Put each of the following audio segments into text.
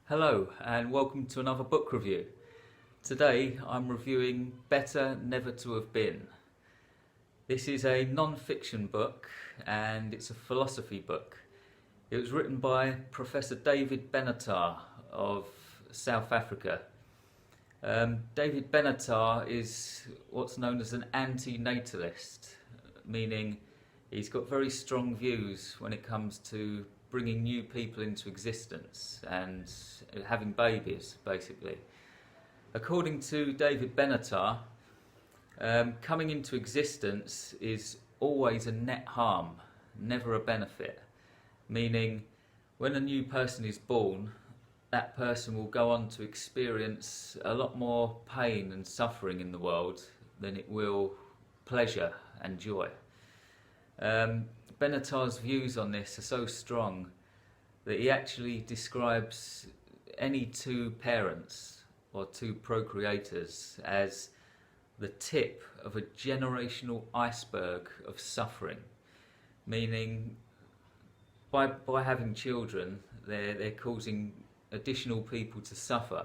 Hello and welcome to another book review. Today I'm reviewing Better Never to Have Been. This is a non-fiction book and it's a philosophy book. It was written by Professor David Benatar of South Africa. David Benatar is what's known as an anti-natalist, meaning he's got very strong views when it comes to bringing new people into existence and having babies, basically. According to David Benatar, coming into existence is always a net harm, never a benefit. Meaning, when a new person is born, that person will go on to experience a lot more pain and suffering in the world than it will pleasure and joy. Benatar's views on this are so strong that he actually describes any two parents or two procreators as the tip of a generational iceberg of suffering, meaning by having children they're causing additional people to suffer,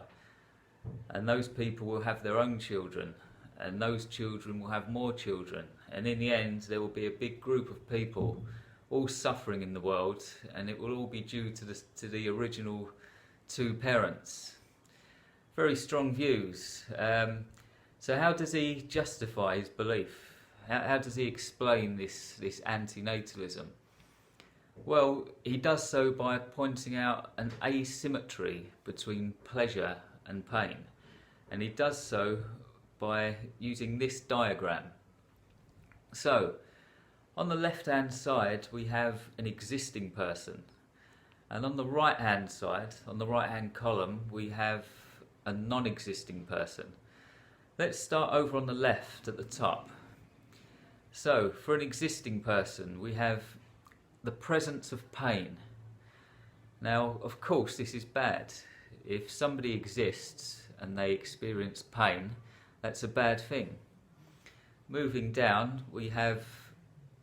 and those people will have their own children, and those children will have more children, and in the end there will be a big group of people all suffering in the world, and it will all be due to the original two parents. Very strong views. So how does he justify his belief? How does he explain this anti-natalism? Well, he does so by pointing out an asymmetry between pleasure and pain, and he does so by using this diagram. So, on the left-hand side we have an existing person, and on the right-hand side, on the right-hand column, we have a non-existing person. Let's start over on the left at the top. So, for an existing person, we have the presence of pain. Now, of course, this is bad. If somebody exists and they experience pain, that's a bad thing. Moving down, we have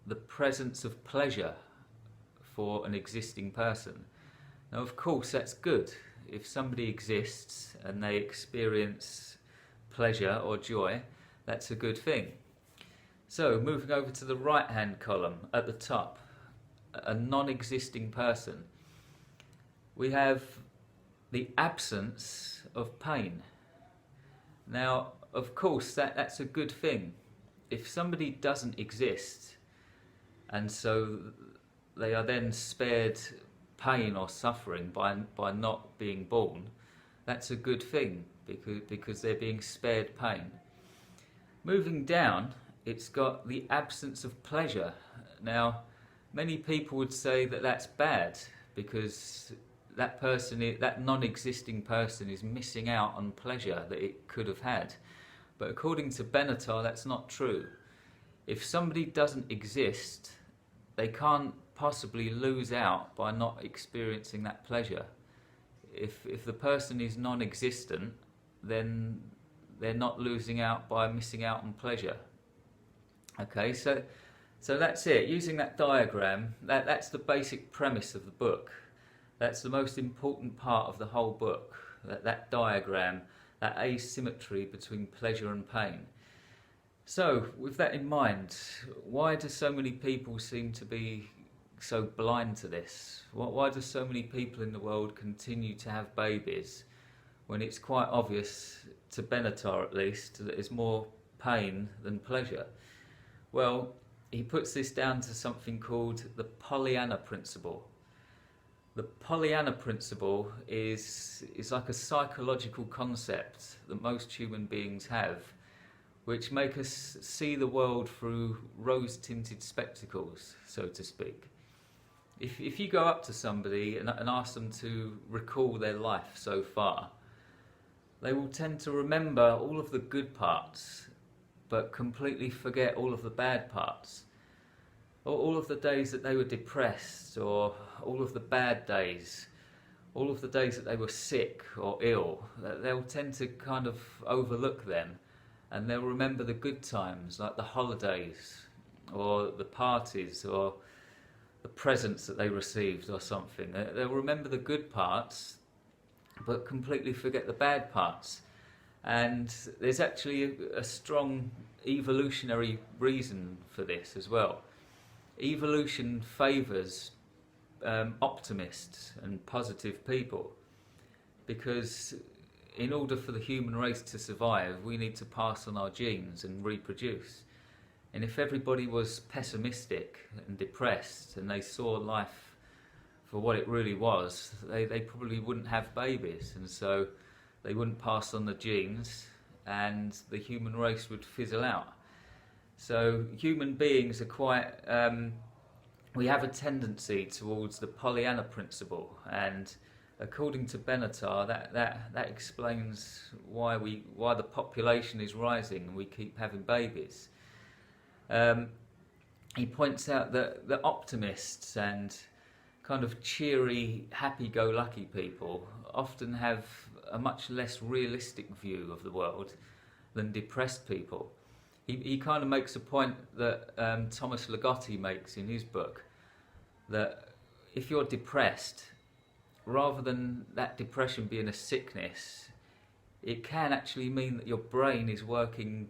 the presence of pleasure for an existing person. Now, of course, that's good. If somebody exists and they experience pleasure or joy, that's a good thing. So, moving over to the right-hand column at the top, a non-existing person, we have the absence of pain. Now, of course, that's a good thing. If somebody doesn't exist, and so they are then spared pain or suffering by not being born, that's a good thing because they're being spared pain. Moving down, it's got the absence of pleasure. Now, many people would say that that's bad because that non-existing person is missing out on pleasure that it could have had. But according to Benatar, that's not true. If somebody doesn't exist, they can't possibly lose out by not experiencing that pleasure. If the person is non-existent, then they're not losing out by missing out on pleasure. Okay, so that's it. Using that diagram, that's the basic premise of the book. That's the most important part of the whole book, that diagram, that asymmetry between pleasure and pain. So, with that in mind, why do so many people seem to be so blind to this? Why do so many people in the world continue to have babies when it's quite obvious, to Benatar at least, that there's more pain than pleasure? Well, he puts this down to something called the Pollyanna Principle. The Pollyanna Principle is like a psychological concept that most human beings have, which make us see the world through rose-tinted spectacles, so to speak. If you go up to somebody and ask them to recall their life so far, they will tend to remember all of the good parts, but completely forget all of the bad parts. All of the days that they were depressed, or all of the bad days, all of the days that they were sick or ill, they'll tend to kind of overlook them, and they'll remember the good times, like the holidays, or the parties, or the presents that they received or something. They'll remember the good parts, but completely forget the bad parts. And there's actually a strong evolutionary reason for this as well. Evolution favours optimists and positive people, because in order for the human race to survive, we need to pass on our genes and reproduce. And if everybody was pessimistic and depressed and they saw life for what it really was, they probably wouldn't have babies, and so they wouldn't pass on the genes and the human race would fizzle out. So human beings are quite... we have a tendency towards the Pollyanna Principle, and according to Benatar, that explains why the population is rising and we keep having babies. He points out that the optimists and kind of cheery, happy-go-lucky people often have a much less realistic view of the world than depressed people. He kind of makes a point that Thomas Ligotti makes in his book, that if you're depressed, rather than that depression being a sickness, it can actually mean that your brain is working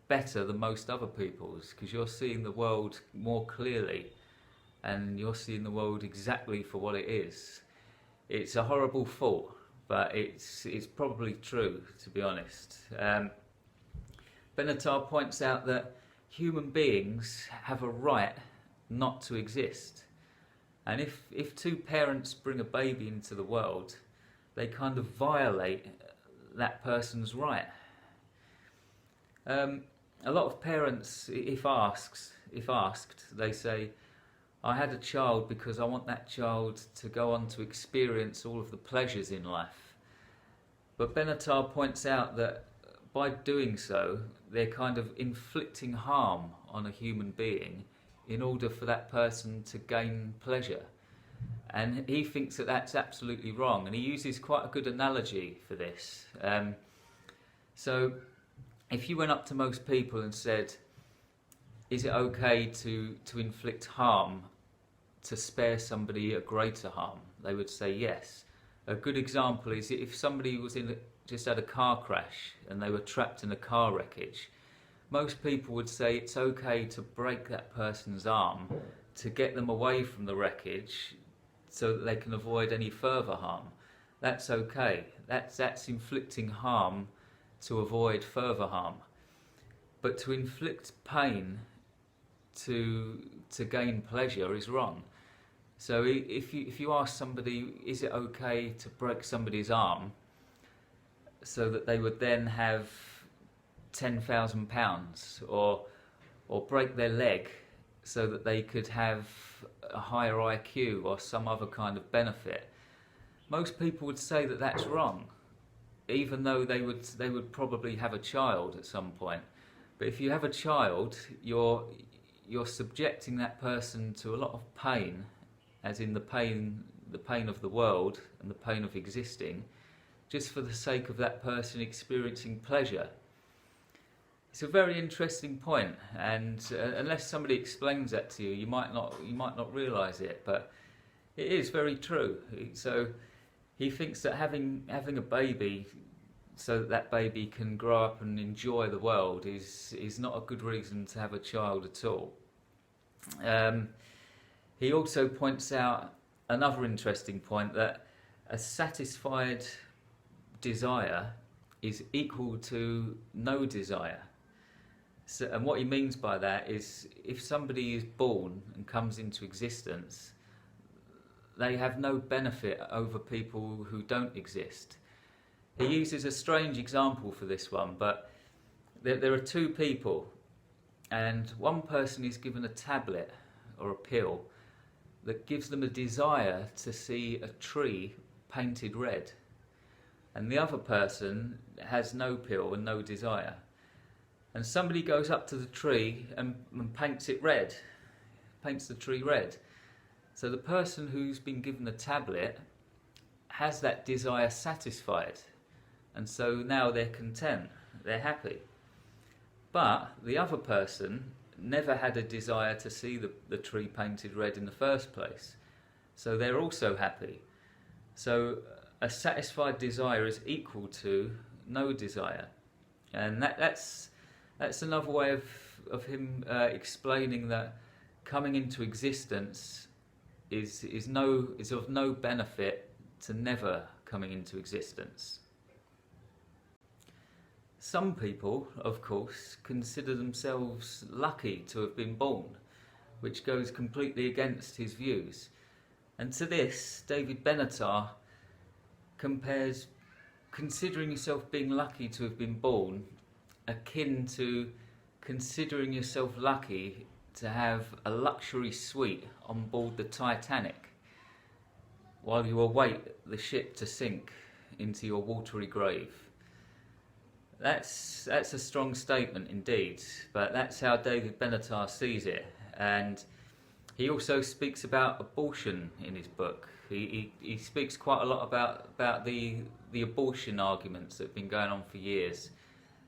better than most other people's, because you're seeing the world more clearly and you're seeing the world exactly for what it is. It's a horrible thought, but it's probably true, to be honest. Benatar points out that human beings have a right not to exist. And if two parents bring a baby into the world, they kind of violate that person's right. A lot of parents, if asked, they say, I had a child because I want that child to go on to experience all of the pleasures in life. But Benatar points out that by doing so, they're kind of inflicting harm on a human being in order for that person to gain pleasure. And he thinks that that's absolutely wrong, and he uses quite a good analogy for this. So if you went up to most people and said, is it okay to inflict harm to spare somebody a greater harm? They would say yes. A good example is if somebody was just had a car crash and they were trapped in a car wreckage, most people would say it's okay to break that person's arm to get them away from the wreckage so that they can avoid any further harm. That's okay. That's inflicting harm to avoid further harm. But to inflict pain to gain pleasure is wrong. So if you ask somebody, is it okay to break somebody's arm so that they would then have £10,000, or break their leg so that they could have a higher IQ or some other kind of benefit, most people would say that that's wrong, even though they would probably have a child at some point. But if you have a child, you're subjecting that person to a lot of pain, as in the pain of the world and the pain of existing, just for the sake of that person experiencing pleasure. It's a very interesting point, and unless somebody explains that to you, you might not realise it. But it is very true. So he thinks that having a baby so that baby can grow up and enjoy the world is not a good reason to have a child at all. He also points out another interesting point, that a satisfied desire is equal to no desire. So, and what he means by that is, if somebody is born and comes into existence, they have no benefit over people who don't exist. He uses a strange example for this one, but there are two people, and one person is given a tablet or a pill that gives them a desire to see a tree painted red, and the other person has no pill and no desire. And somebody goes up to the tree and paints it red, paints the tree red. So the person who's been given the tablet has that desire satisfied, and so now they're content, they're happy. But the other person never had a desire to see the tree painted red in the first place, so they're also happy. So a satisfied desire is equal to no desire, and that's another way of him explaining that coming into existence is of no benefit to never coming into existence. Some people, of course, consider themselves lucky to have been born, which goes completely against his views. And to this, David Benatar compares considering yourself being lucky to have been born akin to considering yourself lucky to have a luxury suite on board the Titanic while you await the ship to sink into your watery grave. That's a strong statement indeed, but that's how David Benatar sees it. And he also speaks about abortion in his book. He speaks quite a lot about the abortion arguments that have been going on for years.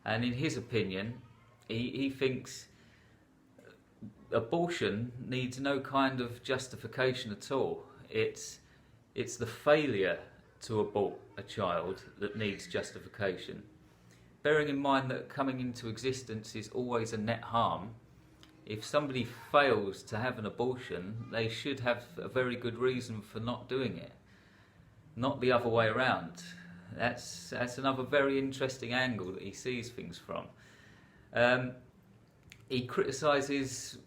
And in his opinion, he thinks abortion needs no kind of justification at all. It's the failure to abort a child that needs justification. Bearing in mind that coming into existence is always a net harm, if somebody fails to have an abortion, they should have a very good reason for not doing it, not the other way around. That's another very interesting angle that he sees things from. He criticises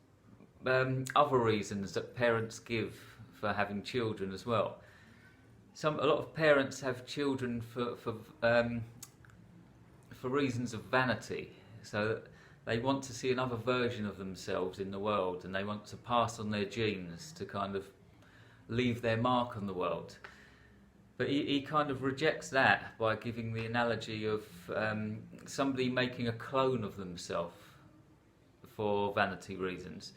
other reasons that parents give for having children as well. A lot of parents have children for reasons of vanity, so that they want to see another version of themselves in the world, and they want to pass on their genes to kind of leave their mark on the world. But he kind of rejects that by giving the analogy of somebody making a clone of themselves for vanity reasons.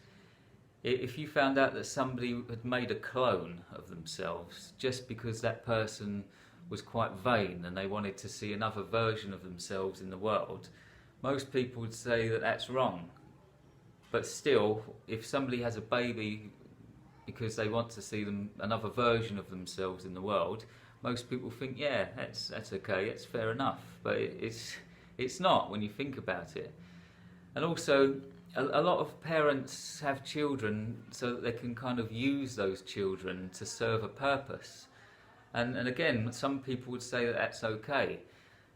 If you found out that somebody had made a clone of themselves just because that person was quite vain and they wanted to see another version of themselves in the world, most people would say that that's wrong. But still, if somebody has a baby because they want to see another version of themselves in the world, most people think, yeah, that's okay, it's fair enough. But it's not when you think about it. And also, a lot of parents have children so that they can kind of use those children to serve a purpose. And again, some people would say that that's okay.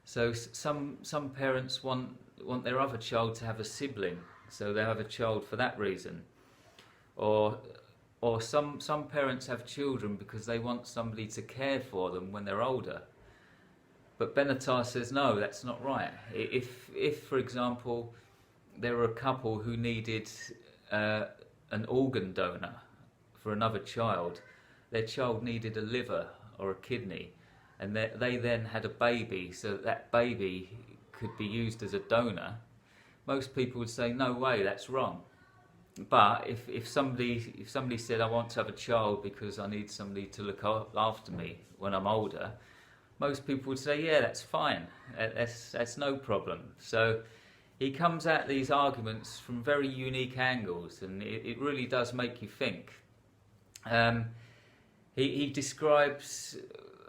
So some parents want their other child to have a sibling, so they have a child for that reason. Or some parents have children because they want somebody to care for them when they're older. But Benatar says no, that's not right. If for example, there were a couple who needed an organ donor for another child, their child needed a liver or a kidney, and they then had a baby, so that baby could be used as a donor, most people would say, no way, that's wrong. But if somebody said, I want to have a child because I need somebody to look after me when I'm older, most people would say, yeah, that's fine, that's no problem. So he comes at these arguments from very unique angles, and it really does make you think. He describes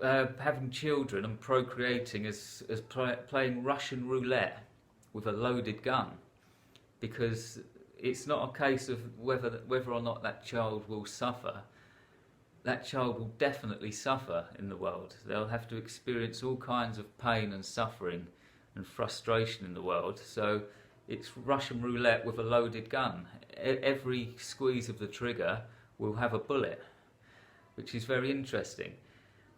having children and procreating as playing Russian roulette with a loaded gun, because it's not a case of whether or not that child will suffer. That child will definitely suffer in the world. They'll have to experience all kinds of pain and suffering and frustration in the world. So it's Russian roulette with a loaded gun. Every squeeze of the trigger will have a bullet, which is very interesting.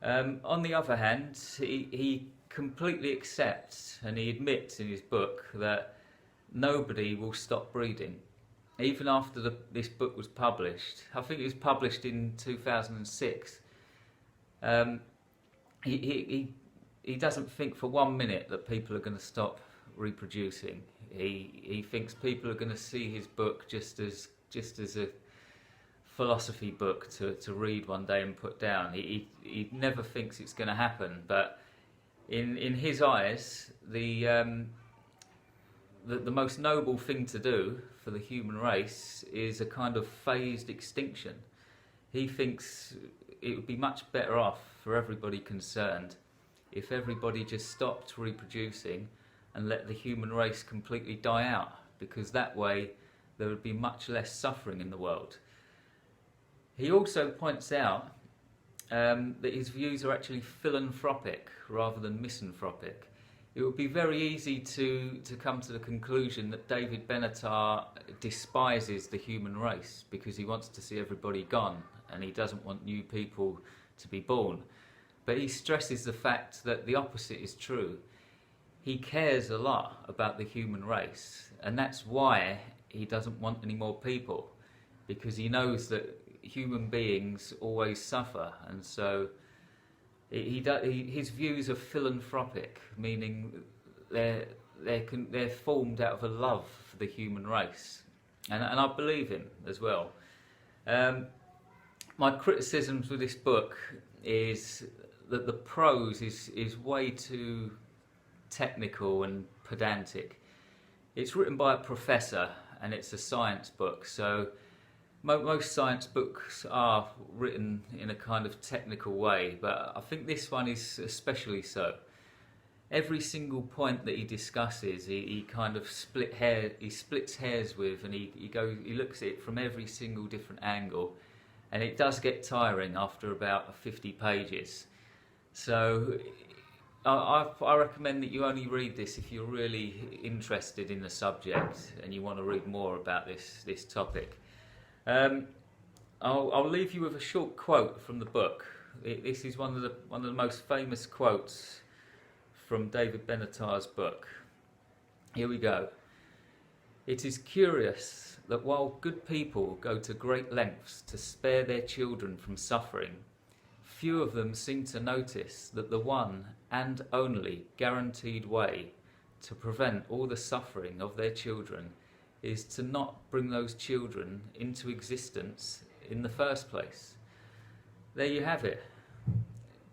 On the other hand, he completely accepts and he admits in his book that nobody will stop breeding. Even after this book was published, I think it was published in 2006, he doesn't think for 1 minute that people are going to stop reproducing. He thinks people are going to see his book just as a philosophy book to read one day and put down. He never thinks it's going to happen, but in his eyes, the most noble thing to do for the human race is a kind of phased extinction. He thinks it would be much better off for everybody concerned if everybody just stopped reproducing and let the human race completely die out, because that way there would be much less suffering in the world. He also points out that his views are actually philanthropic rather than misanthropic. It would be very easy to come to the conclusion that David Benatar despises the human race because he wants to see everybody gone and he doesn't want new people to be born. But he stresses the fact that the opposite is true. He cares a lot about the human race, and that's why he doesn't want any more people, because he knows that human beings always suffer, and so his views are philanthropic, meaning they're formed out of a love for the human race, and I believe him as well. My criticisms with this book is that the prose is way too technical and pedantic. It's written by a professor and it's a science book, so most science books are written in a kind of technical way, but I think this one is especially so. Every single point that he discusses, he kind of splits hairs with, and he looks at it from every single different angle, and it does get tiring after about 50 pages. So I recommend that you only read this if you're really interested in the subject and you want to read more about this topic. I'll leave you with a short quote from the book. This is one of the most famous quotes from David Benatar's book. Here we go. "It is curious that while good people go to great lengths to spare their children from suffering, few of them seem to notice that the one and only guaranteed way to prevent all the suffering of their children is to not bring those children into existence in the first place." There you have it.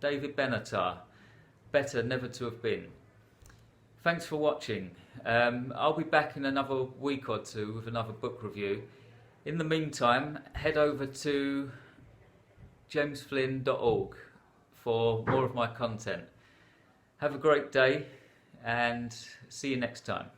David Benatar, better never to have been. Thanks for watching. I'll be back in another week or two with another book review. In the meantime, head over to jamesflynn.org for more of my content. Have a great day and see you next time.